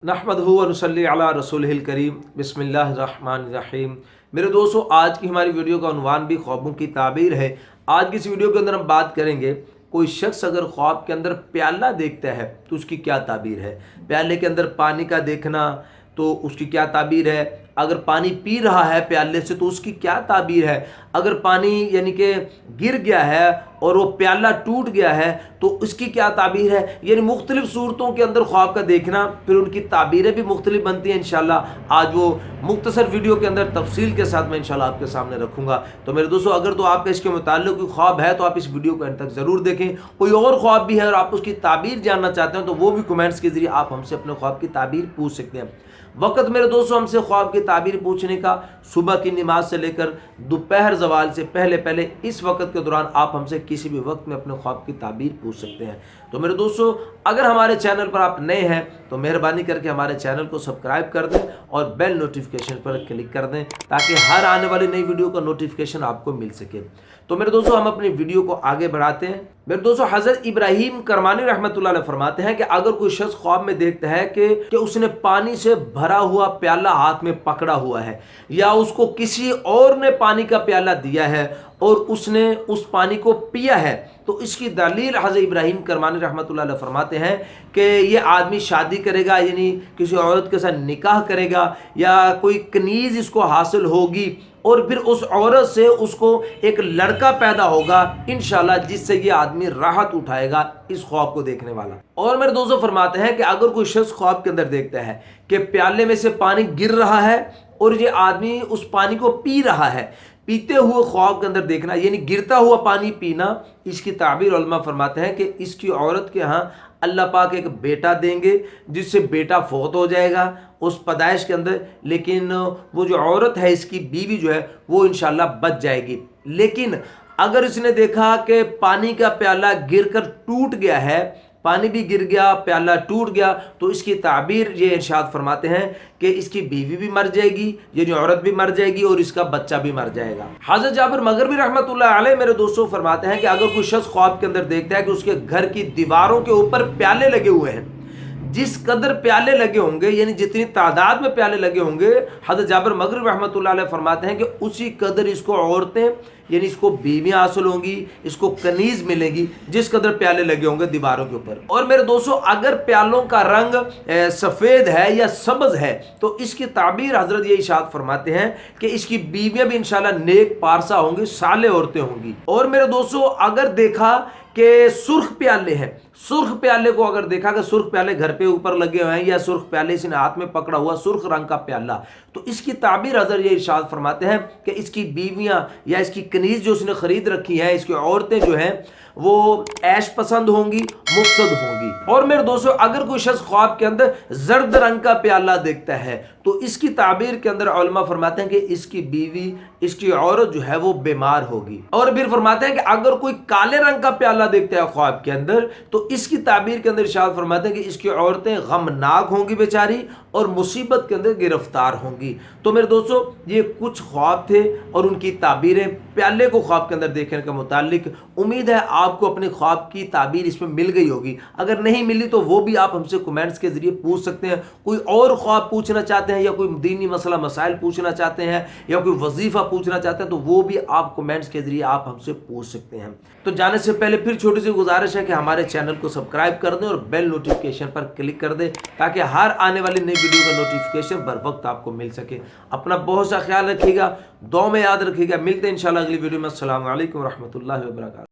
नहमदहु व नसल्ली अला रसूलिहिल करीम बिस्मिल्लाहिर्रहमानिर्रहीम। मेरे दोस्तों, आज की हमारी वीडियो का उन्वान भी ख्वाबों की ताबीर है। आज की इस वीडियो के अंदर हम बात करेंगे कोई शख्स अगर ख्वाब के अंदर प्याला देखता है तो उसकी क्या ताबीर है। प्याले के अंदर पानी का देखना तो उसकी क्या ताबीर है। अगर पानी पी रहा है प्याले से तो उसकी क्या ताबीर है। अगर पानी यानी कि गिर गया है और वो प्याला टूट गया है तो उसकी क्या ताबीर है। यानी मुख्तलिफ सूरतों के अंदर ख्वाब का देखना, फिर उनकी ताबीरें भी मुख्तलिफ बनती हैं। इंशाल्लाह आज वो मुख्तसर वीडियो के अंदर तफसील के साथ मैं इंशाल्लाह आपके सामने रखूंगा। तो मेरे दोस्तों, अगर तो आपका इसके मुताल्लिक कोई ख्वाब है तो आप इस वीडियो को अंत तक ज़रूर देखें। कोई और ख्वाब भी है और आप उसकी ताबीर जानना चाहते हैं तो वो भी कमेंट्स के ज़रिए आप हमसे अपने ख्वाब की ताबीर पूछ सकते हैं। वक़्त मेरे दोस्तों हमसे ख्वाब की ताबीर पूछने का सुबह की नमाज से लेकर दोपहर ज़वाल से पहले पहले इस वक्त के दौरान आप हमसे किसी भी वक्त में अपने ख्वाब की ताबीर पूछ सकते हैं। तो मेरे दोस्तों, अगर हमारे चैनल पर आप नए हैं तो मेहरबानी करके हमारे चैनल को सब्सक्राइब कर दें और बेल नोटिफिकेशन पर क्लिक कर दें ताकि हर आने वाली नई वीडियो का नोटिफिकेशन आपको मिल सके। तो मेरे दोस्तों, हम अपनी वीडियो को आगे बढ़ाते हैं। मेरे दोस्तों, हज़रत इब्राहीम करमानी रहमतुल्लाह अलैह फरमाते हैं कि अगर कोई शख्स ख्वाब में देखता है कि उसने पानी से भरा हुआ प्याला हाथ में पकड़ा हुआ है या उसको किसी और ने पानी का प्याला दिया है और उसने उस पानी को पिया है, तो इसकी दलील हज़रत इब्राहीम करमानी रहमतुल्लाह अलैह फरमाते हैं कि ये आदमी शादी करेगा, यानी किसी औरत के साथ निकाह करेगा या कोई कनीज़ इसको हासिल होगी और फिर उस औरत से उसको एक लड़का पैदा होगा इंशाल्लाह, जिससे ये आदमी राहत उठाएगा इस ख्वाब को देखने वाला। और मेरे दोस्तों फरमाते हैं कि अगर कोई शख्स ख्वाब के अंदर देखता है कि प्याले में से पानी गिर रहा है और ये आदमी उस पानी को पी रहा है, पीते हुए ख्वाब के अंदर देखना यानी गिरता हुआ पानी पीना, इसकी ताबीर उलमा फरमाते हैं कि इसकी औरत के यहाँ अल्लाह पाक एक बेटा देंगे जिससे बेटा फौत हो जाएगा उस पैदाइश के अंदर, लेकिन वो जो औरत है इसकी बीवी जो है वो इंशाल्लाह बच जाएगी। लेकिन अगर इसने देखा कि पानी का प्याला गिरकर टूट गया है, पानी भी गिर गया प्याला टूट गया, तो इसकी ताबीर ये इरशाद फरमाते हैं कि इसकी बीवी भी मर जाएगी, ये जो औरत भी मर जाएगी और इसका बच्चा भी मर जाएगा। हज़रत जाबिर मग़रिबी रहमतुल्लाह अलैह मेरे दोस्तों फरमाते हैं कि अगर कोई शख्स ख्वाब के अंदर देखता है कि उसके घर की दीवारों के ऊपर प्याले लगे हुए हैं, जिस कदर प्याले लगे होंगे यानी जितनी तादाद में प्याले लगे होंगे, हज़रत जाबिर मग़रिबी रहमतुल्लाह अलैह फरमाते हैं कि उसी कदर इसको औरतें यानी इसको बीवियाँ हासिल होंगी, इसको कनीज़ मिलेगी जिस कदर प्याले लगे होंगे दीवारों के ऊपर। और मेरे दोस्तों, अगर प्यालों का रंग सफ़ेद है या सब्ज़ है तो इसकी ताबीर हज़रत ये इरशाद फरमाते हैं कि इसकी बीवियाँ भी इंशाल्लाह नेक पारसा होंगी, सालेह औरतें होंगी। और मेरे दोस्तों, अगर देखा कि सुर्ख प्याले हैं, सुर्ख प्याले को अगर देखा कि सुर्ख प्याले घर पे ऊपर लगे हुए हैं या सुर्ख प्याले इसने हाथ में पकड़ा हुआ सुर्ख रंग का प्याला, तो इसकी ताबीर हज़रत ये इरशाद फरमाते हैं कि इसकी बीवियां या इसकी कनीज़ जो उसने खरीद रखी है, इसकी औरतें जो हैं वो ऐश पसंद होंगी, मुक़सद होंगी। और मेरे दोस्तों, अगर कोई शख्स ख्वाब के अंदर जर्द रंग का प्याला देखता है तो इसकी ताबीर के अंदर उलमा फरमाते हैं कि इसकी बीवी, इसकी औरत जो है वो बीमार होगी। और फिर फरमाते हैं कि अगर कोई काले रंग का प्याला देखता है ख्वाब के अंदर तो इसकी ताबीर के अंदर इरशाद फरमाते हैं कि इसकी औरतें गमनाक होंगी बेचारी और मुसीबत के अंदर गिरफ्तार होंगी। तो मेरे दोस्तों, ये कुछ ख्वाब थे और उनकी ताबीरें प्याले को ख्वाब के अंदर देखने के मुतालिक। उम्मीद है आपको अपने ख्वाब की ताबीर इसमें मिल गई होगी। अगर नहीं मिली तो वो भी आप हमसे कमेंट्स के जरिए पूछ सकते हैं। कोई और ख्वाब पूछना चाहते हैं या कोई दीनी मसला मसाइल पूछना चाहते हैं या कोई वजीफा पूछना चाहते हैं तो वो भी आप कमेंट्स के जरिए आप हमसे पूछ सकते हैं। तो जाने से पहले फिर छोटी सी गुजारिश है कि हमारे चैनल को सब्सक्राइब कर दें और बेल नोटिफिकेशन पर क्लिक कर दें ताकि हर आने वाली नई वीडियो का नोटिफिकेशन बर वक्त आपको मिल सके। अपना बहुत सा ख्याल रखिएगा, दुआ में याद रखिएगा। मिलते हैं इंशाल्लाह अगली वीडियो में। अस्सलामु अलैकुम व रहमतुल्लाहि व बरकातहू।